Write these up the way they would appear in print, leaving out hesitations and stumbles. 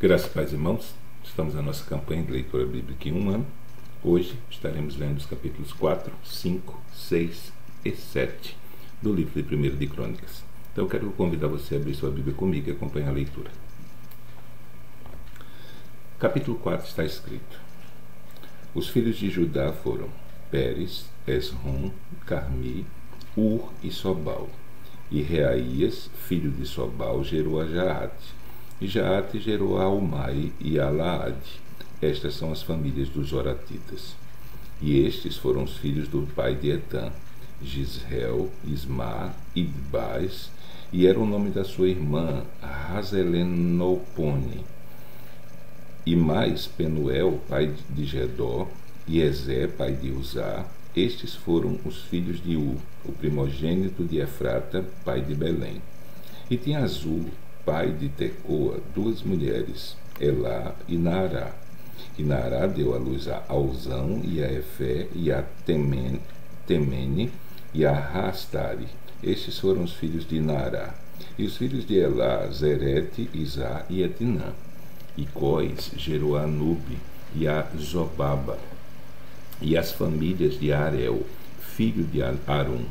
Graças a Deus, irmãos, estamos na nossa campanha de leitura bíblica em um ano. Hoje estaremos lendo os capítulos 4, 5, 6 e 7 do livro de 1 de Crônicas. Então eu quero convidar você a abrir sua Bíblia comigo e acompanhar a leitura. Capítulo 4 está escrito: Os filhos de Judá foram Pérez, Esrom, Carmi, Ur e Sobal. E Reaías, filho de Sobal, gerou a Jaate. E Jaate gerou a Almai e a Laade. Estas são as famílias dos Oratitas. E estes foram os filhos do pai de Etã, Gisreel, Ismar, Idbaz, e era o nome da sua irmã, Hazelenopone. E mais Penuel, pai de Gedó, e Ezé, pai de Uzá. Estes foram os filhos de U, o primogênito de Efrata, pai de Belém. E tinha Azul, pai de Tecoa, duas mulheres, Elá e Naará. E Naará deu à luz a Alzão, e a Efé, e a Temene, e a Rastari. Estes foram os filhos de Naará. E os filhos de Elá, Zerete, Izá e Etinã. E Cós gerou a Anube, e a Zobaba, e as famílias de Arel, filho de Arum.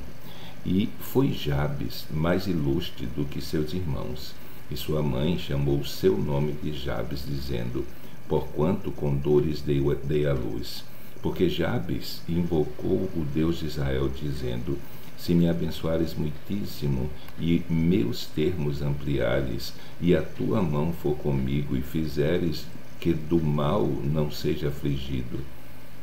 E foi Jabes mais ilustre do que seus irmãos. E sua mãe chamou o seu nome de Jabes, dizendo: Porquanto com dores dei à luz. Porque Jabes invocou o Deus de Israel, dizendo: Se me abençoares muitíssimo, e meus termos ampliares, e a tua mão for comigo, e fizeres que do mal não seja afligido.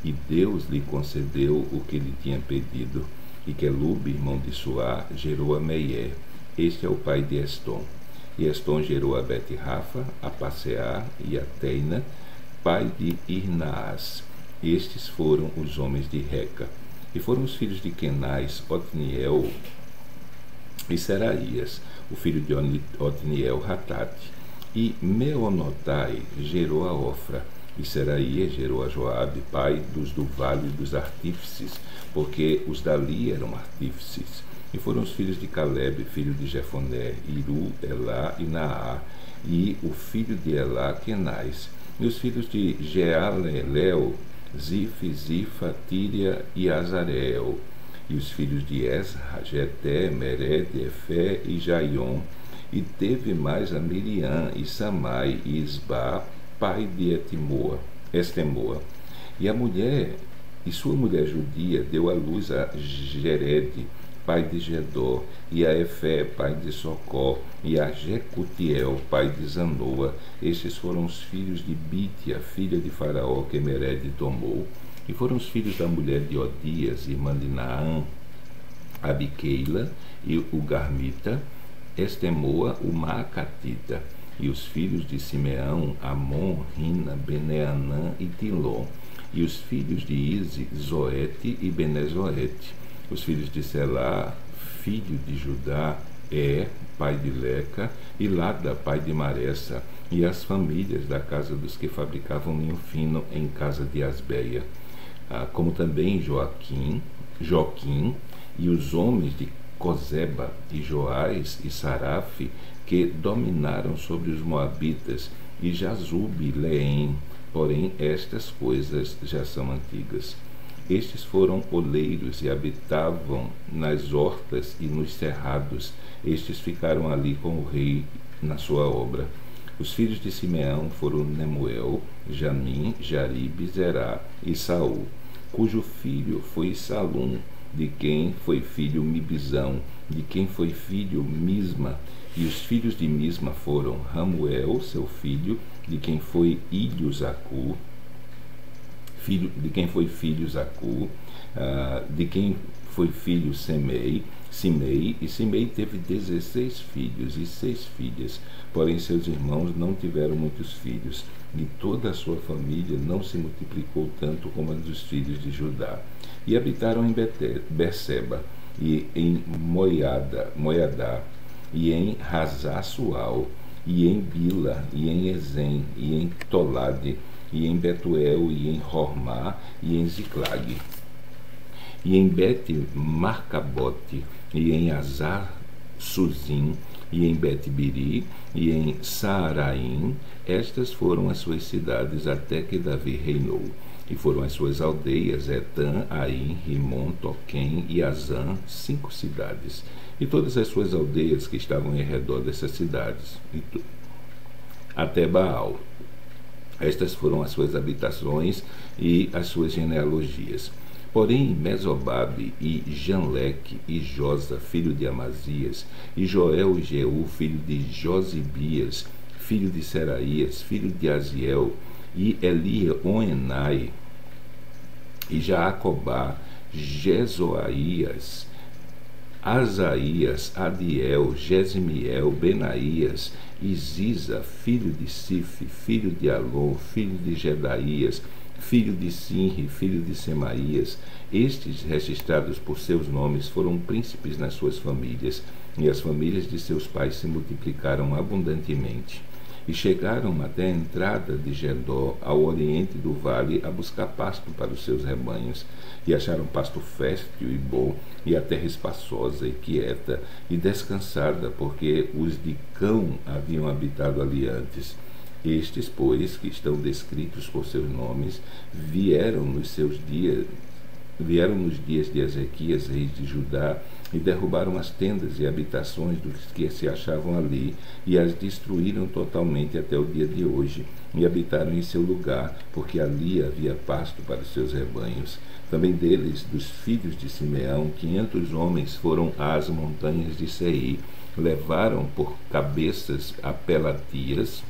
E Deus lhe concedeu o que lhe tinha pedido. E Quelube, irmão de Suá, gerou a Meier. Este é o pai de Estom. E Estom gerou a Bet-Rafa, a Passeá e a Teina, pai de Irnaás. Estes foram os homens de Reca. E foram os filhos de Kenaz, Otniel e Seraías, o filho de Otniel, Ratate. E Meonotai gerou a Ofra. E Seraías gerou a Joabe, pai dos do vale dos artífices, porque os dali eram artífices. E foram os filhos de Caleb, filho de Jefoné, Iru, Elá e Naá, e o filho de Elá, Kenaz. E os filhos de Jealelel, Zif, Zifa, Tíria e Azareel. E os filhos de Esra, Jeté, Mered, Efé e Jaion. E teve mais a Miriam, e Samai, e Isbá, pai de Estemoa. E sua mulher judia deu à luz a Jered, pai de Gedó, e a Efé, pai de Socó, e a Jecutiel, pai de Zanoa. Estes foram os filhos de Bítia, filha de Faraó, que Mered tomou. E foram os filhos da mulher de Odias, irmã de Naã, Abiqueila, e o Garmita, Estemoa, o Maacatita. E os filhos de Simeão, Amon, Rina, Beneanã e Tilom. E os filhos de Ize, Zoete e Benezoete. Os filhos de Selá, filho de Judá, pai de Leca, e Lada, pai de Maressa, e as famílias da casa dos que fabricavam linho fino em casa de Asbeia, como também Joquim, e os homens de Cozeba, e Joás e Sarafe, que dominaram sobre os moabitas, e Jazube e Leém, porém estas coisas já são antigas. Estes foram oleiros e habitavam nas hortas e nos cerrados. Estes ficaram ali com o rei na sua obra. Os filhos de Simeão foram Nemuel, Jamim, Jaribe, Zerá e Saul, cujo filho foi Salum, de quem foi filho Mibzão, de quem foi filho Misma. E os filhos de Misma foram Ramuel, seu filho, de quem foi Zacu, de quem foi filho Zacu, de quem foi filho Simei, e Simei teve 16 filhos e 6 filhas, porém seus irmãos não tiveram muitos filhos, e toda a sua família não se multiplicou tanto como a dos filhos de Judá. E habitaram em Berseba, e em Moiadá, e em Razá-Sual, e em Bila, e em Ezem, e em Tolade, e em Betuel, e em Hormá, e em Ziclag, e em Bet-Marcabote, e em Azar-Suzim, e em Bet-Biri, e em Saaraim. Estas foram as suas cidades até que Davi reinou. E foram as suas aldeias, Etã, Aim, Rimon, Toquém e Azã, 5 cidades. E todas as suas aldeias que estavam em redor dessas cidades, até Baal. Estas foram as suas habitações e as suas genealogias. Porém, Mesobabe e Janleque e Josa, filho de Amazias, e Joel e Jeú, filho de Josibias, filho de Seraías, filho de Aziel, e Elionenai, e Jaacobá, Jezoaías, Asaías, Adiel, Jesimiel, Benaías, e Ziza, filho de Sife, filho de Alon, filho de Jedaías, filho de Sinri, filho de Semaías. Estes, registrados por seus nomes, foram príncipes nas suas famílias, e as famílias de seus pais se multiplicaram abundantemente. E chegaram até a entrada de Gedó, ao oriente do vale, a buscar pasto para os seus rebanhos. E acharam pasto fértil e bom, e a terra espaçosa e quieta, e descansada, porque os de Cão haviam habitado ali antes. Estes, pois, que estão descritos por seus nomes, vieram nos dias de Ezequias, rei de Judá, e derrubaram as tendas e habitações dos que se achavam ali, e as destruíram totalmente até o dia de hoje, e habitaram em seu lugar, porque ali havia pasto para os seus rebanhos. Também deles, dos filhos de Simeão, 500 homens foram às montanhas de Seir, levaram por cabeças a Pelatias,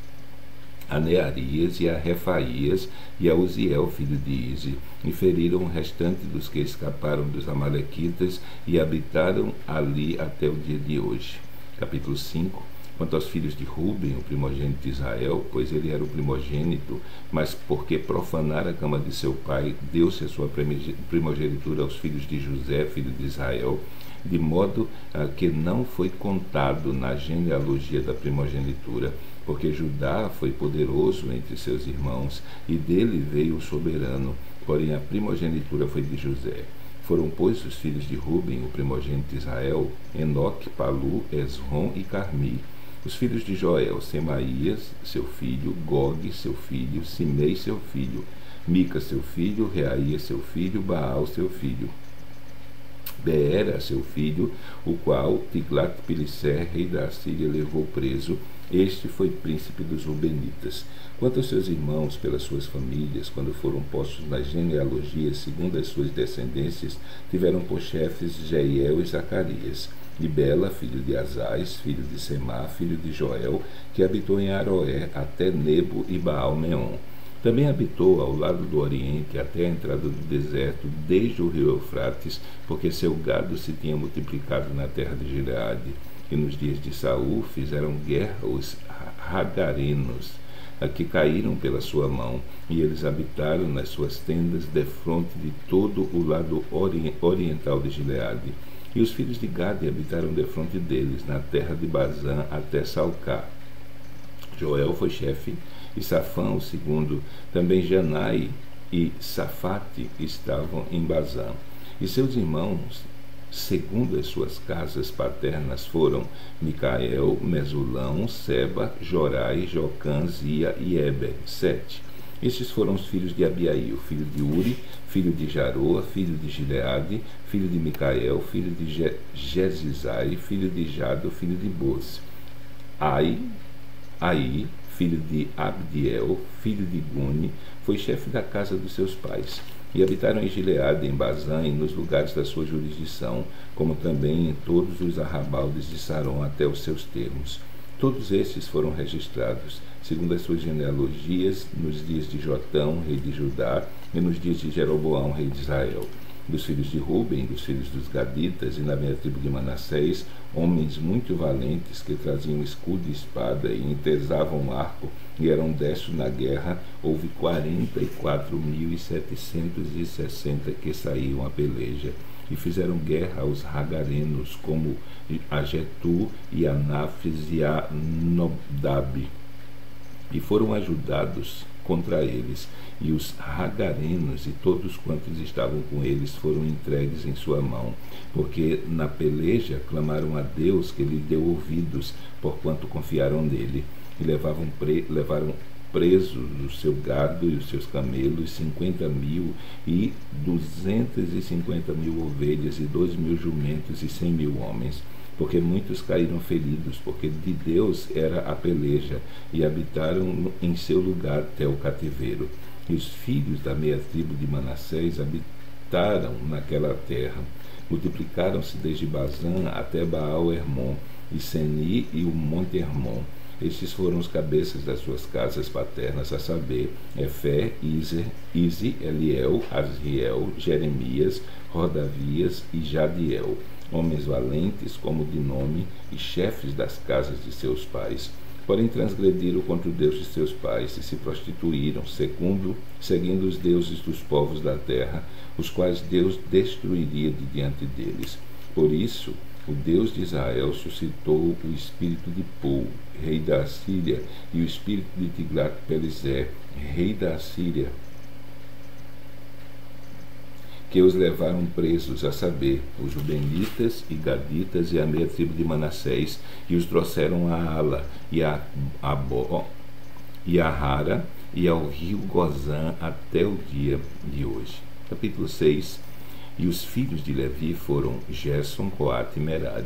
a Nearias e a Refaías e a Uziel, filho de Ize, e feriram o restante dos que escaparam dos amalequitas e habitaram ali até o dia de hoje. Capítulo 5. Quanto aos filhos de Ruben, o primogênito de Israel, pois ele era o primogênito, mas porque profanara a cama de seu pai, deu-se a sua primogenitura aos filhos de José, filho de Israel, de modo que não foi contado na genealogia da primogenitura, porque Judá foi poderoso entre seus irmãos, e dele veio o soberano, porém a primogenitura foi de José. Foram, pois, os filhos de Ruben, o primogênito de Israel, Enoque, Palu, Esrom e Carmi. Os filhos de Joel, Semaías, seu filho, Gog, seu filho, Simei, seu filho, Mica, seu filho, Reaías, seu filho, Baal, seu filho, Beera, seu filho, o qual Tiglat-Pileser, rei da Assíria, levou preso. Este foi príncipe dos Rubenitas. Quanto aos seus irmãos, pelas suas famílias, quando foram postos nas genealogias, segundo as suas descendências, tiveram por chefes Jeiel e Zacarias, e Bela, filho de Azais, filho de Semá, filho de Joel, que habitou em Aroé, até Nebo e Baal-Meon. Também habitou ao lado do oriente, até a entrada do deserto, desde o rio Eufrates, porque seu gado se tinha multiplicado na terra de Gileade. E nos dias de Saul fizeram guerra os Hagarenos, que caíram pela sua mão, e eles habitaram nas suas tendas defronte de todo o lado oriental de Gileade. E os filhos de Gade habitaram defronte deles, na terra de Bazã, até Salcá. Joel foi chefe, e Safã o segundo. Também Janai e Safate estavam em Bazã. E seus irmãos, segundo as suas casas paternas, foram Micael, Mesulão, Seba, Jorai, Jocã, Zia e Eber, 7. Estes foram os filhos de Abiail, filho de Uri, filho de Jaroa, filho de Gileade, filho de Micael, filho de Jezizai, filho de Jado, filho de Boz. Aí, filho de Abdiel, filho de Guni, foi chefe da casa dos seus pais. E habitaram em Gileade, em Bazã e nos lugares da sua jurisdição, como também em todos os arrabaldes de Saron até os seus termos. Todos estes foram registrados, segundo as suas genealogias, nos dias de Jotão, rei de Judá, e nos dias de Jeroboão, rei de Israel. Dos filhos de Ruben, dos filhos dos Gaditas, e na minha tribo de Manassés, homens muito valentes que traziam escudo e espada e entesavam arco e eram destros na guerra, houve 44.760 que saíam à peleja e fizeram guerra aos Hagarenos, como a Getu e a Nafes e a Nobdab. e foram ajudados contra eles, e os ragarenos e todos quantos estavam com eles foram entregues em sua mão, porque na peleja clamaram a Deus, que lhe deu ouvidos, porquanto confiaram nele, e levaram presos o seu gado e os seus camelos, 50.000 e 250.000 ovelhas e 2.000 jumentos e 100.000 homens, porque muitos caíram feridos, porque de Deus era a peleja, e habitaram em seu lugar até o cativeiro. E os filhos da meia tribo de Manassés habitaram naquela terra, multiplicaram-se desde Bazã até Baal-Hermon, e Seni e o monte Hermon. Estes foram os cabeças das suas casas paternas, a saber, Efé, Ize, Eliel, Asriel, Jeremias, Rodavias e Jadiel, homens valentes como de nome e chefes das casas de seus pais. Porém transgrediram contra o Deus de seus pais e se prostituíram, seguindo os deuses dos povos da terra, os quais Deus destruiria de diante deles. Por isso, o Deus de Israel suscitou o espírito de Pul, rei da Assíria, e o espírito de Tiglat-Pileser, rei da Assíria, que os levaram presos, a saber, os Rubenitas e Gaditas e a meia tribo de Manassés, e os trouxeram a Ala e a Abó e a Hara e ao rio Gozã até o dia de hoje. Capítulo 6. E os filhos de Levi foram Gerson, Coate e Merari.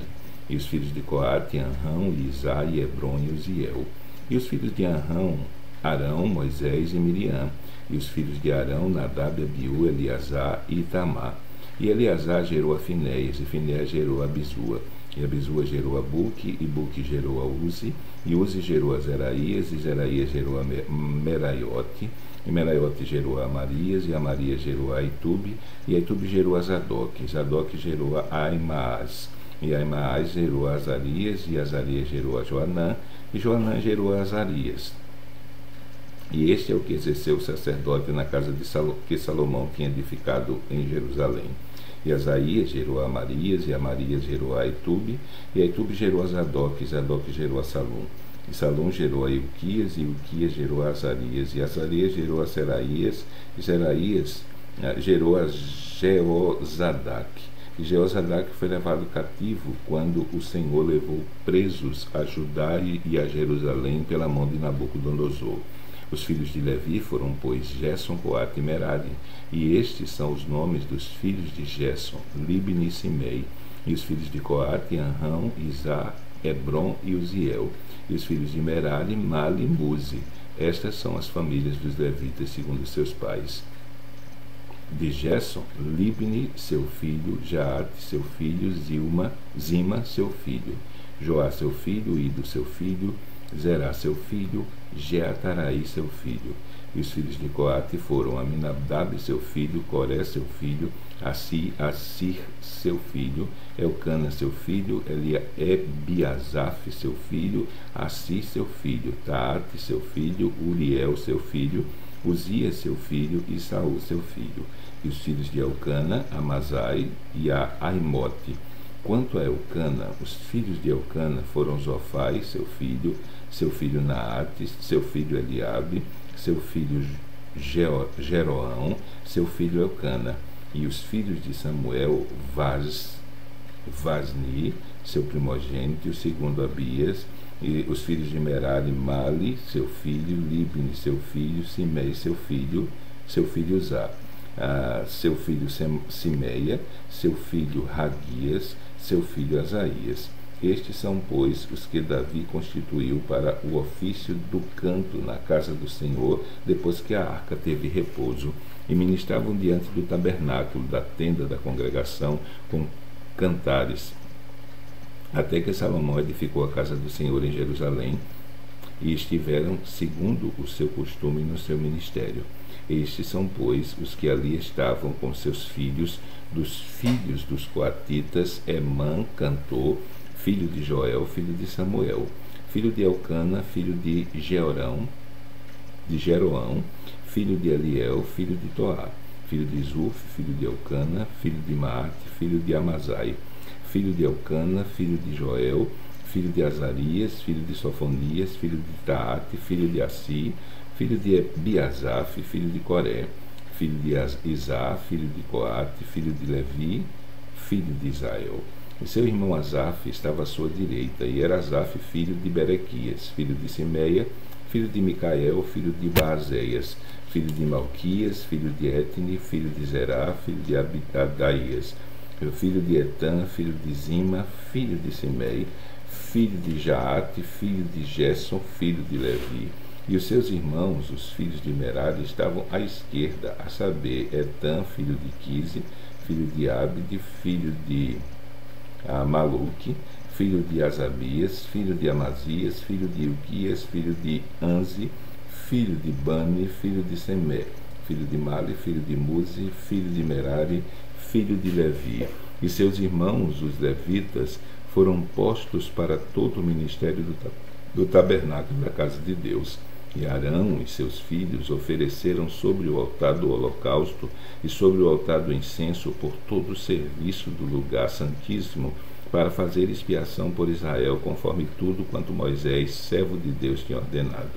E os filhos de Coate, Anrão, Isá, e Hebron e Uziel. E os filhos de Anrão, Arão, Moisés e Miriam. E os filhos de Arão, Nadab, Abiú, Eleazar e Itamar. E Eleazar gerou a Finéias, e Finéias gerou a Abisua. E Abisua gerou a Buque, e Buque gerou a Uzi. E Uzi gerou a Zeraías, e Zeraías gerou a Meraiote. E Meraiote gerou a Amarias, e Amarias gerou a Aitube, e Aitube gerou a Zadok. Zadok gerou a Aimaas, e Aimaas gerou a Azarias, e Azarias gerou a Joanã, e Joanã gerou a Azarias. E este é o que exerceu o sacerdote na casa de que Salomão tinha edificado em Jerusalém. E Asaías gerou a Amarias, e Amarias gerou a Aitube, e Aitube gerou a Zadok, e Zadok gerou a Salum. E Salum gerou a Ilquias, e Ilquias gerou a Azarias, e Azarias gerou a Seraías, e Seraías gerou a Jeozadak. E Jeozadak foi levado cativo quando o Senhor levou presos a Judá e a Jerusalém pela mão de Nabucodonosor. Os filhos de Levi foram, pois, Gerson, Coate e Merari, e estes são os nomes dos filhos de Gerson, Libni e Simei, e os filhos de Coate, Anrão, Isá, Hebron e Uziel, e os filhos de Merari, Mali e Muzi. Estas são as famílias dos levitas segundo seus pais. De Gerson, Libni, seu filho, Jaate, seu filho, Zima, seu filho, Joá, seu filho, Ido, seu filho, Zerá, seu filho, Jeataraí, seu filho. E os filhos de Coate foram Aminadab, seu filho, Coré, seu filho, Assir, seu filho, Elcana, seu filho, Ebiasaf, seu filho, Assi, seu filho, Taate, seu filho, Uriel, seu filho, Uzias, seu filho, e Saul, seu filho. E os filhos de Elcana, Amazai e a Aimote. Quanto a Elcana, os filhos de Elcana foram Zofai, seu filho Naate, seu filho Eliabe, seu filho Jeroão, seu filho Elcana. E os filhos de Samuel, Vasni, seu primogênito, e o segundo Abias. E os filhos de Merari, Mali, seu filho, Libni, seu filho, Simei, seu filho Uzá, seu filho Simeia, seu filho Raguias, seu filho Asaías. Estes são, pois, os que Davi constituiu para o ofício do canto na casa do Senhor, depois que a arca teve repouso, e ministravam diante do tabernáculo da tenda da congregação com cantares, até que Salomão edificou a casa do Senhor em Jerusalém, e estiveram segundo o seu costume no seu ministério. Estes são, pois, os que ali estavam com seus filhos, dos filhos dos coatitas, Emã, cantor, filho de Joel, filho de Samuel, filho de Elcana, filho de Jeroão, filho de Eliel, filho de Toá, filho de Zuf, filho de Elcana, filho de Maate, filho de Amazai, filho de Elcana, filho de Joel, filho de Azarias, filho de Sofonias, filho de Taate, filho de Assi, filho de Biasaf, filho de Coré, filho de Isá, filho de Coate, filho de Levi, filho de Israel. E seu irmão Asaf estava à sua direita, e era Asaf filho de Berequias, filho de Simeia, filho de Micael, filho de Baazéias, filho de Malquias, filho de Etni, filho de Zerá, filho de Abdaías, filho de Etã, filho de Zima, filho de Simei, filho de Jaate, filho de Gesson, filho de Levi. E os seus irmãos, os filhos de Merari, estavam à esquerda, a saber, Etã, filho de Quise, filho de Abde, filho de Maluque, filho de Asabias, filho de Amazias, filho de Ilquias, filho de Anzi, filho de Bani, filho de Semé, filho de Mali, filho de Muzi, filho de Merari, filho de Levi. E seus irmãos, os levitas, foram postos para todo o ministério do tabernáculo da casa de Deus. E Arão e seus filhos ofereceram sobre o altar do holocausto e sobre o altar do incenso por todo o serviço do lugar santíssimo, para fazer expiação por Israel, conforme tudo quanto Moisés, servo de Deus, tinha ordenado.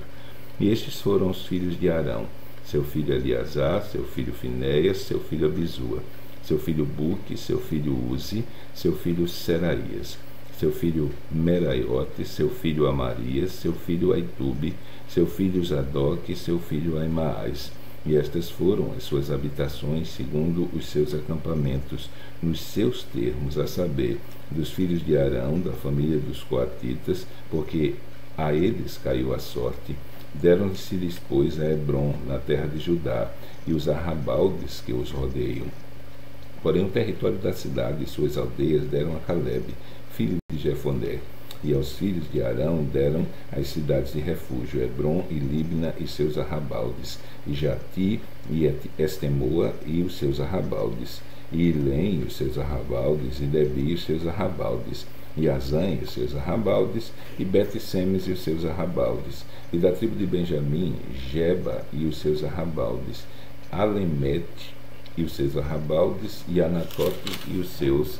E estes foram os filhos de Arão: seu filho Eleazar, seu filho Finéias, seu filho Abisua, seu filho Buque, seu filho Uzi, seu filho Seraías, seu filho Meraiote, seu filho Amarias, seu filho Aitube, seu filho Zadok, seu filho Aimaas. E estas foram as suas habitações segundo os seus acampamentos, nos seus termos, a saber, dos filhos de Arão, da família dos coatitas, porque a eles caiu a sorte. Deram-se-lhes, pois, a Hebron, na terra de Judá, e os arrabaldes que os rodeiam. Porém, o território da cidade e suas aldeias deram a Calebe, filho de Jefoné. E aos filhos de Arão deram as cidades de refúgio, Hebron e Libna e seus arrabaldes, e Jati e Estemoa e os seus arrabaldes, e Ilém e os seus arrabaldes, e Debi e os seus arrabaldes, e Azã e os seus arrabaldes, e Bet-Semes e os seus arrabaldes, e da tribo de Benjamim, Geba e os seus arrabaldes, Alemete e os seus arrabaldes, e Anatote e os seus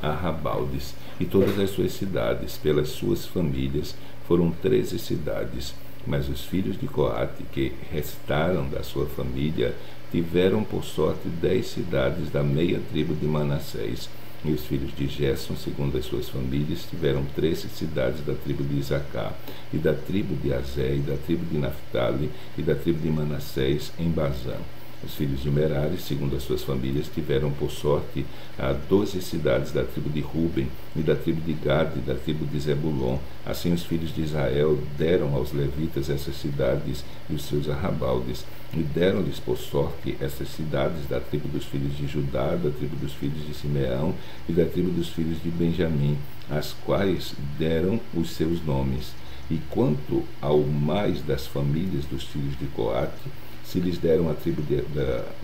arrabaldes, e todas as suas cidades, pelas suas famílias, foram 13 cidades. Mas os filhos de Coate, que restaram da sua família, tiveram por sorte 10 cidades da meia tribo de Manassés. E os filhos de Gerson, segundo as suas famílias, tiveram 13 cidades da tribo de Isacar, e da tribo de Azé, e da tribo de Naphtali, e da tribo de Manassés, em Bazã. Os filhos de Merari, segundo as suas famílias, tiveram por sorte 12 cidades da tribo de Ruben, e da tribo de Gad, e da tribo de Zebulon. Assim os filhos de Israel deram aos levitas essas cidades e os seus arrabaldes, e deram-lhes por sorte essas cidades da tribo dos filhos de Judá, da tribo dos filhos de Simeão e da tribo dos filhos de Benjamim, as quais deram os seus nomes. E quanto ao mais das famílias dos filhos de Coate, se lhes deram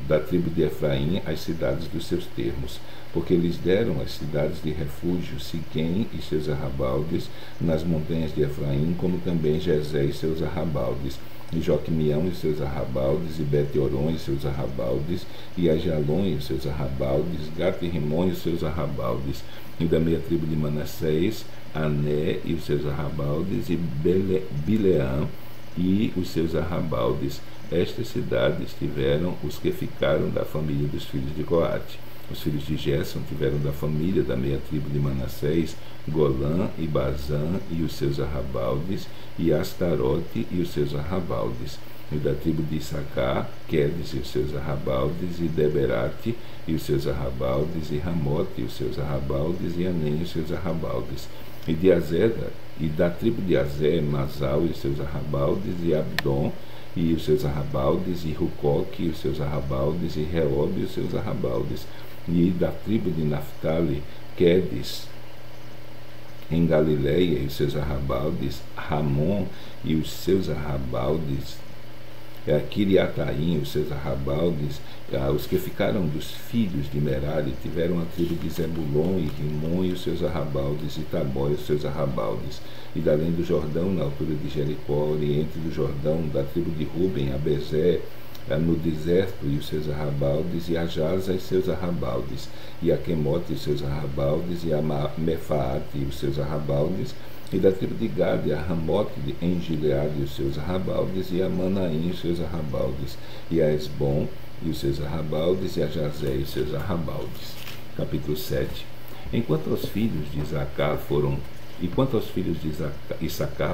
da tribo de Efraim as cidades dos seus termos, porque lhes deram as cidades de refúgio, Siquém e seus arrabaldes, nas montanhas de Efraim, como também Jezé e seus arrabaldes, e Joquimião e seus arrabaldes, e Bet-Oron e seus arrabaldes, e Ajalon e seus arrabaldes, Gat-Rimon e seus arrabaldes, e da meia tribo de Manassés, Ané e os seus arrabaldes, e Bileã e os seus arrabaldes. Estas cidades tiveram os que ficaram da família dos filhos de Coate. Os filhos de Gerson tiveram da família da meia tribo de Manassés, Golã e Bazã e os seus arrabaldes, e Astarote e os seus arrabaldes. E da tribo de Issacar, Quedes e os seus arrabaldes, e Deberate e os seus arrabaldes, e Ramote e os seus arrabaldes, e Anem e os seus arrabaldes. E de Azeda, e da tribo de Azé, Masal e os seus arrabaldes, e Abdon e os seus arrabaldes, e Rucoque e os seus arrabaldes, e Reob e os seus arrabaldes. E da tribo de Naphtali, Quedes em Galiléia e os seus arrabaldes, Ramon e os seus arrabaldes, Kiriataim e os seus arrabaldes. Os que ficaram dos filhos de Merari tiveram a tribo de Zebulon e Rimon e os seus arrabaldes, e Tabó e os seus arrabaldes. E da além do Jordão, na altura de Jericó, oriente do Jordão, da tribo de Ruben, a Bezé, no deserto e os seus arrabaldes, e a Jaza e seus arrabaldes, e a Quemote e os seus arrabaldes, e a Mefaate e os seus arrabaldes, E da tribo de Gade, a Ramote em Gileade e os seus arrabaldes, e a Manaim e os seus arrabaldes, e a Esbom e os seus arrabaldes, e a Jazé e os seus arrabaldes. Capítulo 7. Enquanto aos filhos de Issacar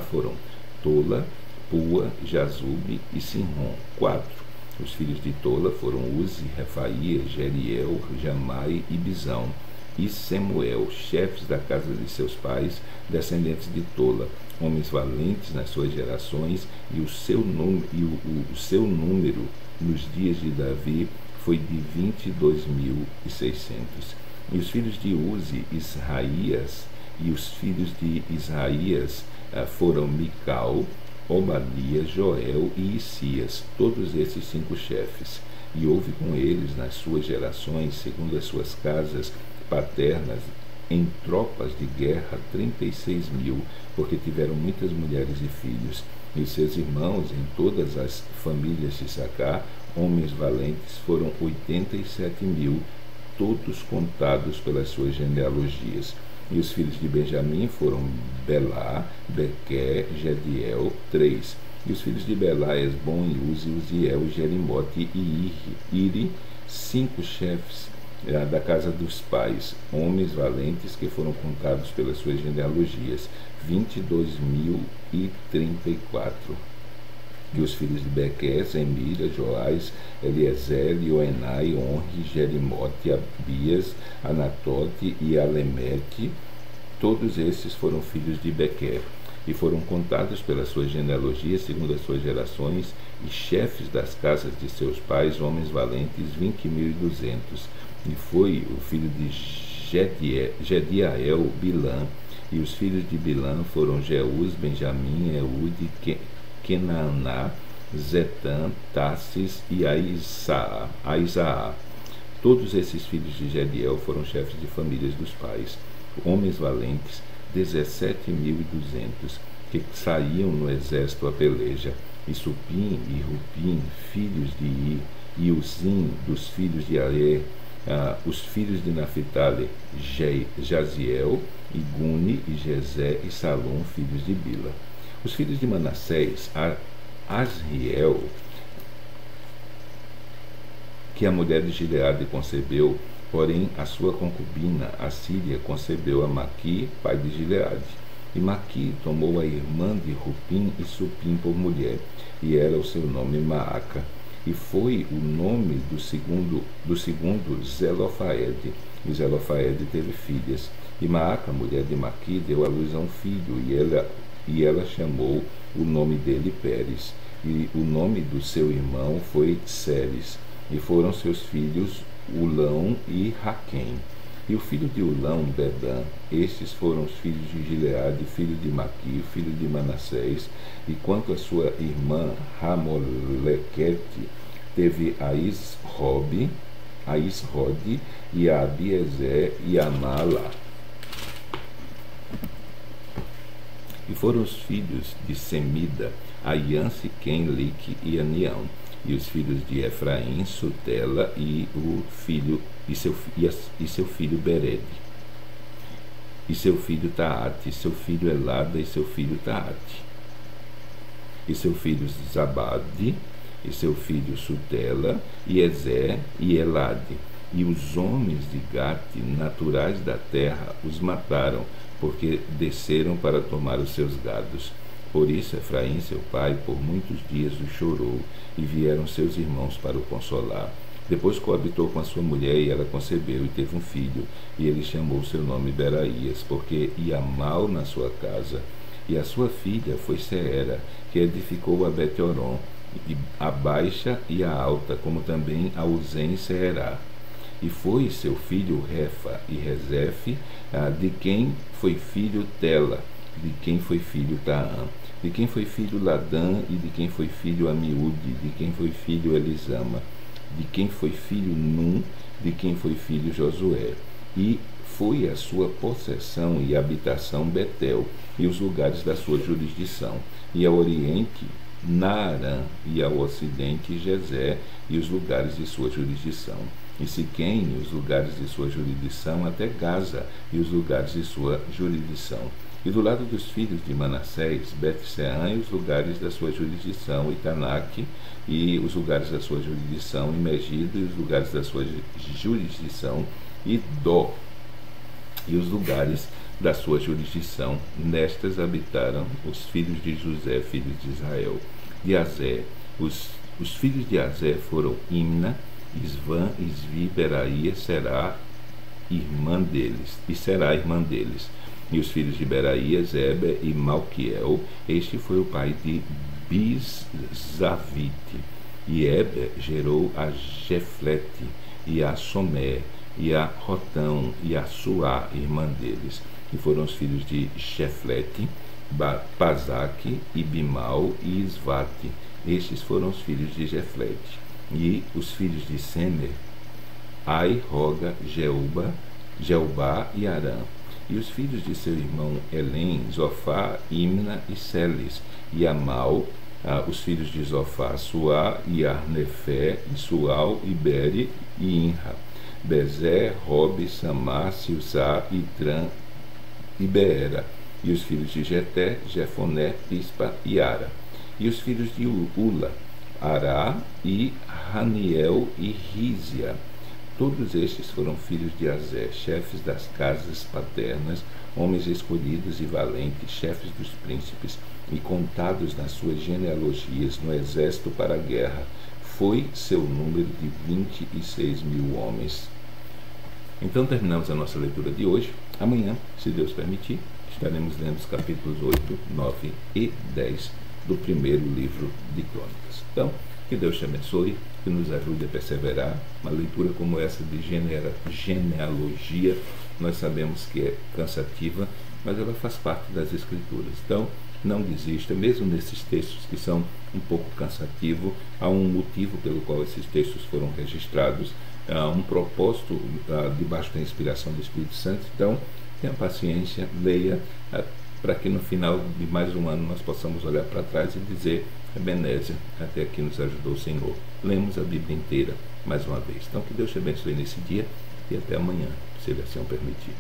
foram Tola, Pua, Jazube e Sinrom. 4. Os filhos de Tola foram Uzi, Refaía, Jeriel, Jamai e Bizão, e Semuel, chefes da casa de seus pais, descendentes de Tola, homens valentes nas suas gerações, e o seu número nos dias de Davi foi de 22.600. E os filhos de Uzi, Israías, e os filhos de Isaías foram Mical, Obadias, Joel e Isias, todos esses 5 chefes. E houve com eles, nas suas gerações, segundo as suas casas paternas, em tropas de guerra, 36.000, porque tiveram muitas mulheres e filhos. E seus irmãos, em todas as famílias de Issacar, homens valentes, foram 87.000, todos contados pelas suas genealogias. E os filhos de Benjamim foram Belá, Bequer, Gediel, 3. E os filhos de Belá, Esbom, Uzi, Uziel, Jerimote e Iri, 5 chefes da casa dos pais, homens valentes que foram contados pelas suas genealogias, 22.034. E os filhos de Bequer, Emília, Joás, Eliezer, Ioenai, Onri, Jerimote, Abias, Anatote e Alemete, todos esses foram filhos de Bequer, e foram contados pelas suas genealogias, segundo as suas gerações, e chefes das casas de seus pais, homens valentes, 20.200. E foi o filho de Gediael, Bilã, e os filhos de Bilã foram Jeús, Benjamim, Eude, Kenaaná, Zetã, Tassis e Aisaá. Todos esses filhos de Gediel foram chefes de famílias dos pais, homens valentes, 17.200, que saíam no exército a peleja. E Supim e Rupim, filhos de Ir, e Uzim, dos filhos de Aer, os filhos de Naphtali, Jaziel, e Guni, e Jezé, e Salom, filhos de Bila. Os filhos de Manassés, Asriel, que a mulher de Gileade concebeu, porém a sua concubina, a Síria, concebeu a Maqui, pai de Gileade. E Maqui tomou a irmã de Rupim e Supim por mulher, e era o seu nome Maaca. E foi o nome do segundo Zelofaede. E Zelofaede teve filhas. E Maaca, mulher de Maqui, deu à luz a um filho, e ela chamou o nome dele Pérez. E o nome do seu irmão foi Seres. E foram seus filhos Ulão e Raquém. E o filho de Ulão, Bedã. Estes foram os filhos de Gileade, filho de Maqui, filho de Manassés. E quanto à sua irmã Ramolequete, teve a Isrode e a Abiezer e a Malá. E foram os filhos de Semida, Aian, Siquém, Lique e Anião. E os filhos de Efraim, Sutela e seu filho Berede. E seu filho Taate, e seu filho Elada e seu filho Taate. E seu filho Zabade, e seu filho Sutela, e Ezer e Elade. E os homens de Gate, naturais da terra, os mataram, porque desceram para tomar os seus gados. Por isso Efraim, seu pai, por muitos dias o chorou, e vieram seus irmãos para o consolar. Depois coabitou com a sua mulher, e ela concebeu e teve um filho, e ele chamou seu nome Beraías, porque ia mal na sua casa. E a sua filha foi Seera, que edificou a Bet-Horon, a baixa e a alta, como também a Uzem Seerá. E foi seu filho Refa e Rezefe, de quem foi filho Tela, de quem foi filho Taã, de quem foi filho Ladã, e de quem foi filho Amiúde, de quem foi filho Elisama, de quem foi filho Num, de quem foi filho Josué. E foi a sua possessão e habitação Betel, e os lugares da sua jurisdição, e ao oriente Naarã, e ao ocidente Jezé, e os lugares de sua jurisdição, e Siquém, e os lugares de sua jurisdição, até Gaza, e os lugares de sua jurisdição, E do lado dos filhos de Manassés, Bet-Sean e os lugares da sua jurisdição, e Tanak e os lugares da sua jurisdição, e Megido e os lugares da sua jurisdição, e Dó e os lugares da sua jurisdição. Nestas habitaram os filhos de José, filhos de Israel. De Azé, os filhos de Azé foram Imna, Isvã, Isvi, Beraía, Será, irmã deles. E os filhos de Beraía, Zéber e Malquiel. Este foi o pai de Bizavite. E Eber gerou a Jeflete, e a Somé, e a Rotão, e a Suá, irmã deles. E foram os filhos de Jeflete, Pazaque, e Bimal, e Isvate. Estes foram os filhos de Jeflete. E os filhos de Semer, Ai, Roga, Jeubá e Arã. E os filhos de seu irmão Elém, Zofá, Imna e Seles. E Amal, os filhos de Zofá, Suá e Arnefé, e Sual, e Bere e Inra. Bezer, Robe, Samá, Silsá, Itran e Beera. E os filhos de Jeté, Jefoné, Pispa e Ara. E os filhos de Ula, Ará e Raniel e Rízia. Todos estes foram filhos de Azé, chefes das casas paternas, homens escolhidos e valentes, chefes dos príncipes, e contados nas suas genealogias no exército para a guerra. Foi seu número de 26.000 homens. Então terminamos a nossa leitura de hoje. Amanhã, se Deus permitir, estaremos lendo os capítulos 8, 9 e 10 do primeiro livro de Crônicas. Então, que Deus te abençoe, que nos ajude a perseverar. Uma leitura como essa de genealogia, nós sabemos que é cansativa, mas ela faz parte das Escrituras. Então, não desista, mesmo nesses textos que são um pouco cansativos, há um motivo pelo qual esses textos foram registrados, há um propósito debaixo da inspiração do Espírito Santo. Então, tenha paciência, leia, para que no final de mais um ano nós possamos olhar para trás e dizer: Ebenezer, até aqui nos ajudou o Senhor. Lemos a Bíblia inteira mais uma vez. Então, que Deus te abençoe nesse dia e até amanhã, se Ele assim o permitir.